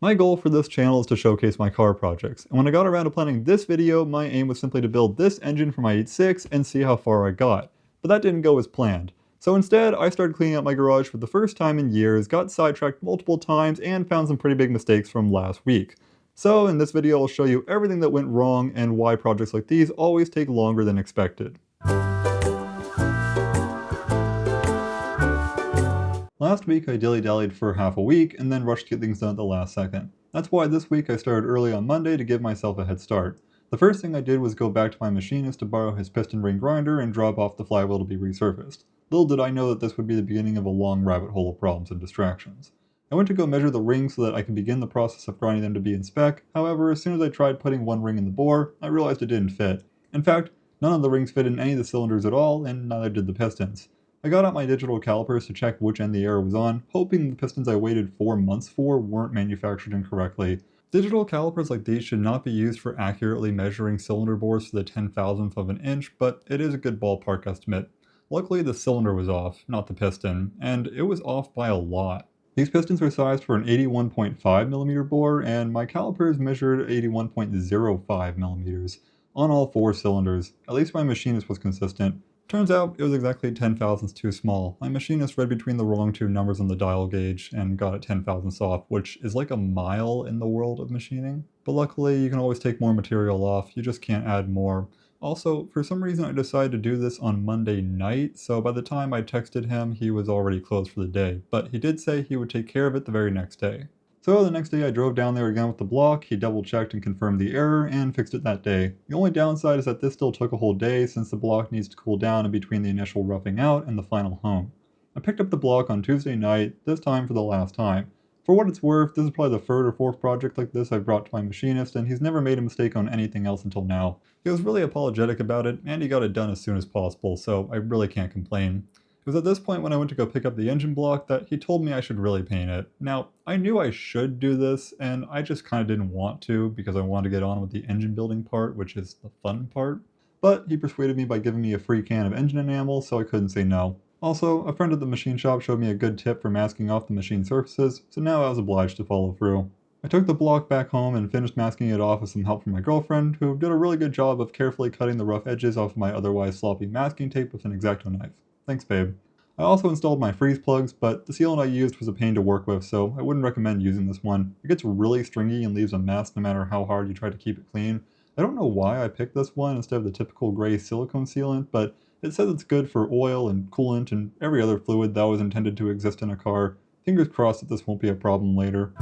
My goal for this channel is to showcase my car projects, and when I got around to planning this video, my aim was simply to build this engine for my 8.6 and see how far I got. But that didn't go as planned. So instead, I started cleaning out my garage for the first time in years, got sidetracked multiple times, and found some pretty big mistakes from last week. So in this video, I'll show you everything that went wrong and why projects like these always take longer than expected. Last week I dilly-dallied for half a week and then rushed to get things done at the last second. That's why this week I started early on Monday to give myself a head start. The first thing I did was go back to my machinist to borrow his piston ring grinder and drop off the flywheel to be resurfaced. Little did I know that this would be the beginning of a long rabbit hole of problems and distractions. I went to go measure the rings so that I could begin the process of grinding them to be in spec. However, as soon as I tried putting one ring in the bore, I realized it didn't fit. In fact, none of the rings fit in any of the cylinders at all, and neither did the pistons. I got out my digital calipers to check which end the error was on, hoping the pistons I waited 4 months for weren't manufactured incorrectly. Digital calipers like these should not be used for accurately measuring cylinder bores to the 10,000th of an inch, but it is a good ballpark estimate. Luckily the cylinder was off, not the piston, and it was off by a lot. These pistons are sized for an 81.5mm bore, and my calipers measured 81.05mm on all 4 cylinders. At least my machinist was consistent. Turns out it was exactly 10 thousandths too small. My machinist read between the wrong 2 numbers on the dial gauge and got it 10 thousandths off, which is like a mile in the world of machining. But luckily you can always take more material off, you just can't add more. Also, for some reason I decided to do this on Monday night, so by the time I texted him he was already closed for the day, but he did say he would take care of it the very next day. So the next day I drove down there again with the block, he double checked and confirmed the error, and fixed it that day. The only downside is that this still took a whole day since the block needs to cool down in between the initial roughing out and the final home. I picked up the block on Tuesday night, this time for the last time. For what it's worth, this is probably the 3rd or 4th project like this I've brought to my machinist, and he's never made a mistake on anything else until now. He was really apologetic about it, and he got it done as soon as possible, so I really can't complain. It was at this point when I went to go pick up the engine block that he told me I should really paint it. Now, I knew I should do this, and I just kind of didn't want to because I wanted to get on with the engine building part, which is the fun part. But he persuaded me by giving me a free can of engine enamel, so I couldn't say no. Also, a friend at the machine shop showed me a good tip for masking off the machine surfaces, so now I was obliged to follow through. I took the block back home and finished masking it off with some help from my girlfriend, who did a really good job of carefully cutting the rough edges off of my otherwise sloppy masking tape with an X-Acto knife. Thanks, babe. I also installed my freeze plugs, but the sealant I used was a pain to work with, so I wouldn't recommend using this one. It gets really stringy and leaves a mess no matter how hard you try to keep it clean. I don't know why I picked this one instead of the typical gray silicone sealant, but it says it's good for oil and coolant and every other fluid that was intended to exist in a car. Fingers crossed that this won't be a problem later.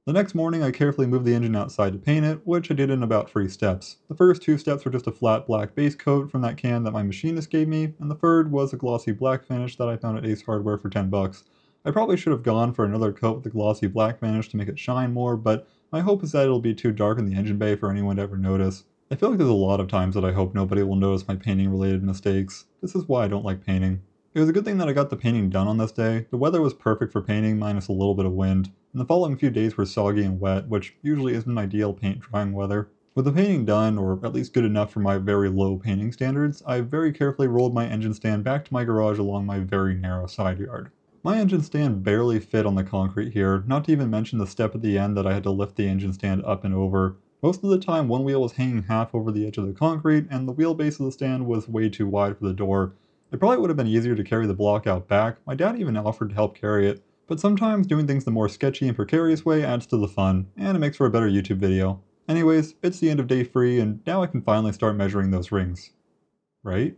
The next morning I carefully moved the engine outside to paint it, which I did in about 3 steps. The first 2 steps were just a flat black base coat from that can that my machinist gave me, and the third was a glossy black finish that I found at Ace Hardware for 10 bucks. I probably should have gone for another coat with the glossy black finish to make it shine more, but my hope is that it'll be too dark in the engine bay for anyone to ever notice. I feel like there's a lot of times that I hope nobody will notice my painting related mistakes. This is why I don't like painting. It was a good thing that I got the painting done on this day. The weather was perfect for painting minus a little bit of wind, and the following few days were soggy and wet, which usually isn't ideal paint drying weather. With the painting done, or at least good enough for my very low painting standards, I very carefully rolled my engine stand back to my garage along my very narrow side yard. My engine stand barely fit on the concrete here, not to even mention the step at the end that I had to lift the engine stand up and over. Most of the time one wheel was hanging half over the edge of the concrete, and the wheelbase of the stand was way too wide for the door. It probably would have been easier to carry the block out back. My dad even offered to help carry it, but sometimes doing things the more sketchy and precarious way adds to the fun, and it makes for a better YouTube video. Anyways, it's the end of day 3, and now I can finally start measuring those rings. Right?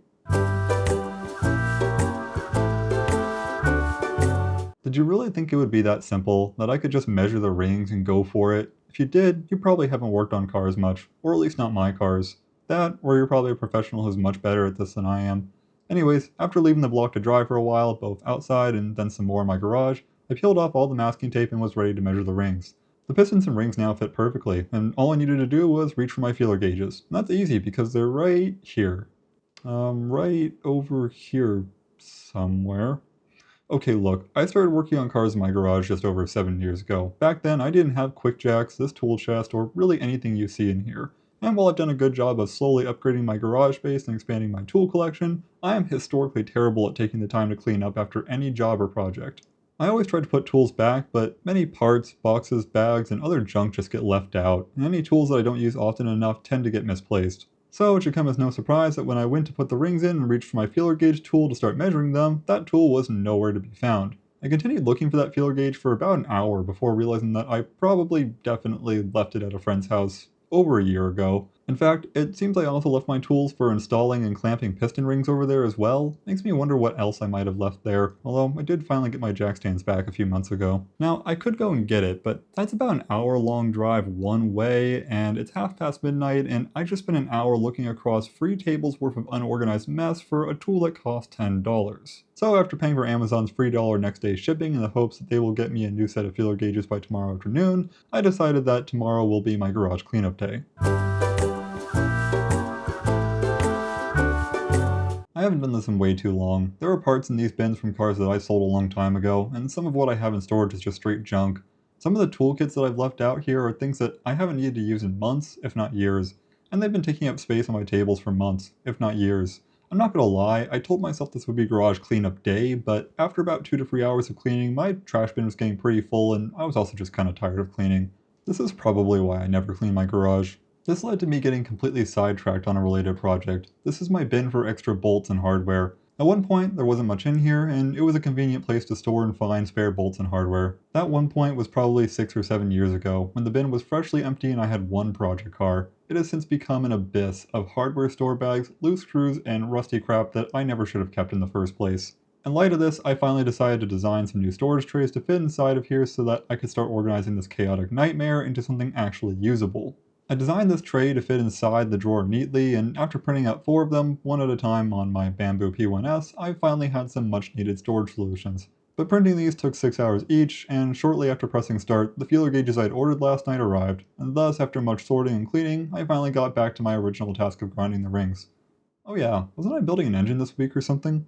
Did you really think it would be that simple, that I could just measure the rings and go for it? If you did, you probably haven't worked on cars much, or at least not my cars. That, or you're probably a professional who's much better at this than I am. Anyways, after leaving the block to dry for a while, both outside and then some more in my garage, I peeled off all the masking tape and was ready to measure the rings. The pistons and rings now fit perfectly, and all I needed to do was reach for my feeler gauges. And that's easy because they're right here. Right over here somewhere. Okay, look, I started working on cars in my garage just over 7 years ago. Back then, I didn't have quick jacks, this tool chest, or really anything you see in here. And while I've done a good job of slowly upgrading my garage space and expanding my tool collection, I am historically terrible at taking the time to clean up after any job or project. I always try to put tools back, but many parts, boxes, bags, and other junk just get left out, and any tools that I don't use often enough tend to get misplaced. So it should come as no surprise that when I went to put the rings in and reached for my feeler gauge tool to start measuring them, that tool was nowhere to be found. I continued looking for that feeler gauge for about an hour before realizing that I probably definitely left it at a friend's house over a year ago. In fact, it seems I also left my tools for installing and clamping piston rings over there as well. Makes me wonder what else I might have left there, although I did finally get my jack stands back a few months ago. Now, I could go and get it, but that's about an hour-long drive one way, and it's half past midnight, and I just spent an hour looking across 3 tables worth of unorganized mess for a tool that cost $10. So after paying for Amazon's free dollar next day shipping in the hopes that they will get me a new set of feeler gauges by tomorrow afternoon, I decided that tomorrow will be my garage cleanup day. I haven't done this in way too long. There are parts in these bins from cars that I sold a long time ago, and some of what I have in storage is just straight junk. Some of the toolkits that I've left out here are things that I haven't needed to use in months, if not years, and they've been taking up space on my tables for months, if not years. I'm not gonna lie, I told myself this would be garage cleanup day, but after about 2 to 3 hours of cleaning, my trash bin was getting pretty full and I was also just kinda tired of cleaning. This is probably why I never clean my garage. This led to me getting completely sidetracked on a related project. This is my bin for extra bolts and hardware. At one point, there wasn't much in here, and it was a convenient place to store and find spare bolts and hardware. That one point was probably 6 or 7 years ago, when the bin was freshly empty and I had one project car. It has since become an abyss of hardware store bags, loose screws, and rusty crap that I never should have kept in the first place. In light of this, I finally decided to design some new storage trays to fit inside of here so that I could start organizing this chaotic nightmare into something actually usable. I designed this tray to fit inside the drawer neatly, and after printing out 4 of them, one at a time on my Bamboo P1S, I finally had some much needed storage solutions. But printing these took 6 hours each, and shortly after pressing start, the feeler gauges I'd ordered last night arrived, and thus after much sorting and cleaning, I finally got back to my original task of grinding the rings. Oh yeah, wasn't I building an engine this week or something?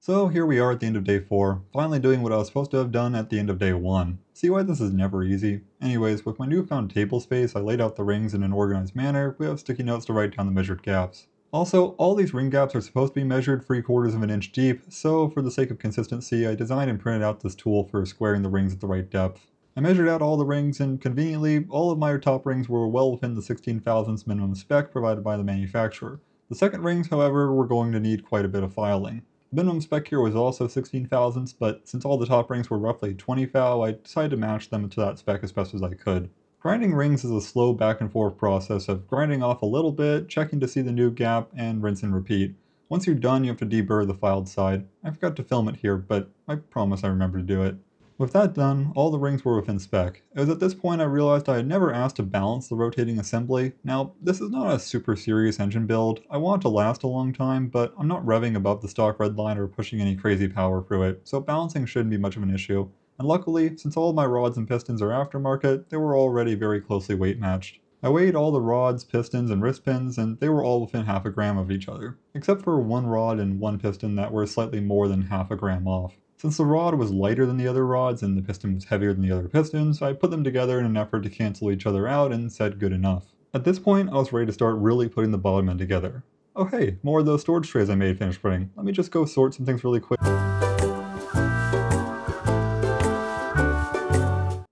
So here we are at the end of day 4, finally doing what I was supposed to have done at the end of day 1. See why this is never easy? Anyways, with my newfound table space, I laid out the rings in an organized manner. We have sticky notes to write down the measured gaps. Also, all these ring gaps are supposed to be measured 3/4 of an inch deep, so for the sake of consistency, I designed and printed out this tool for squaring the rings at the right depth. I measured out all the rings, and conveniently, all of my top rings were well within the 16 thousandths minimum spec provided by the manufacturer. The second rings, however, were going to need quite a bit of filing. The minimum spec here was also 16 thousandths, but since all the top rings were roughly 20 thou, I decided to match them to that spec as best as I could. Grinding rings is a slow back and forth process of grinding off a little bit, checking to see the new gap, and rinse and repeat. Once you're done, you have to deburr the filed side. I forgot to film it here, but I promise I remember to do it. With that done, all the rings were within spec. It was at this point I realized I had never asked to balance the rotating assembly. Now, this is not a super serious engine build. I want it to last a long time, but I'm not revving above the stock red line or pushing any crazy power through it, so balancing shouldn't be much of an issue. And luckily, since all of my rods and pistons are aftermarket, they were already very closely weight matched. I weighed all the rods, pistons, and wrist pins, and they were all within half a gram of each other, except for one rod and one piston that were slightly more than half a gram off. Since the rod was lighter than the other rods and the piston was heavier than the other pistons, I put them together in an effort to cancel each other out and said good enough. At this point, I was ready to start really putting the bottom end together. Oh hey, more of those storage trays I made finished printing. Let me just go sort some things really quick.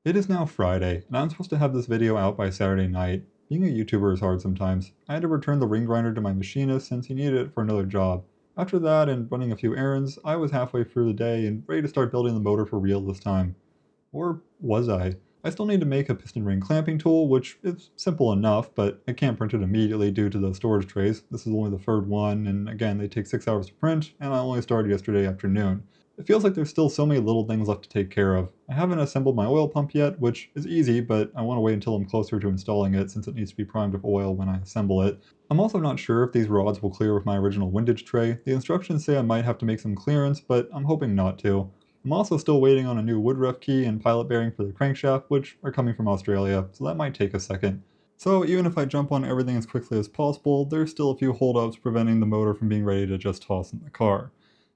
It is now Friday, and I'm supposed to have this video out by Saturday night. Being a YouTuber is hard sometimes. I had to return the ring grinder to my machinist since he needed it for another job. After that and running a few errands, I was halfway through the day and ready to start building the motor for real this time. Or was I? I still need to make a piston ring clamping tool, which is simple enough, but I can't print it immediately due to the storage trays. This is only the third one, and again, they take 6 hours to print, and I only started yesterday afternoon. It feels like there's still so many little things left to take care of. I haven't assembled my oil pump yet, which is easy, but I want to wait until I'm closer to installing it since it needs to be primed with oil when I assemble it. I'm also not sure if these rods will clear with my original windage tray. The instructions say I might have to make some clearance, but I'm hoping not to. I'm also still waiting on a new Woodruff key and pilot bearing for the crankshaft, which are coming from Australia, so that might take a second. So even if I jump on everything as quickly as possible, there's still a few holdups preventing the motor from being ready to just toss in the car.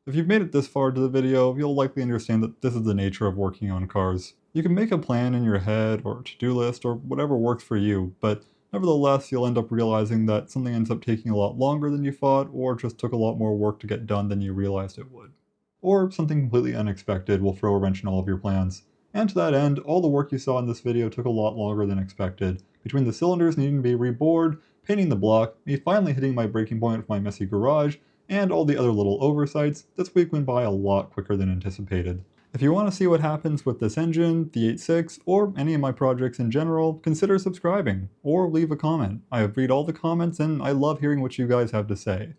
If you've made it this far into the video, you'll likely understand that this is the nature of working on cars. You can make a plan in your head or to-do list or whatever works for you, but nevertheless, you'll end up realizing that something ends up taking a lot longer than you thought or just took a lot more work to get done than you realized it would. Or something completely unexpected will throw a wrench in all of your plans. And to that end, all the work you saw in this video took a lot longer than expected. Between the cylinders needing to be rebored, painting the block, me finally hitting my breaking point with my messy garage, and all the other little oversights, this week went by a lot quicker than anticipated. If you want to see what happens with this engine, the 8.6, or any of my projects in general, consider subscribing, or leave a comment. I read all the comments and I love hearing what you guys have to say.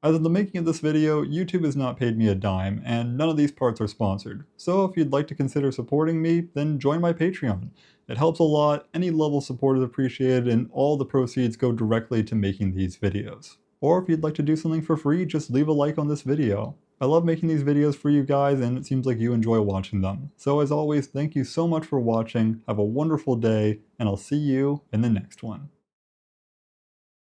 As of the making of this video, YouTube has not paid me a dime, and none of these parts are sponsored. So if you'd like to consider supporting me, then join my Patreon. It helps a lot, any level of support is appreciated, and all the proceeds go directly to making these videos. Or if you'd like to do something for free, just leave a like on this video. I love making these videos for you guys, and it seems like you enjoy watching them. So as always, thank you so much for watching, have a wonderful day, and I'll see you in the next one.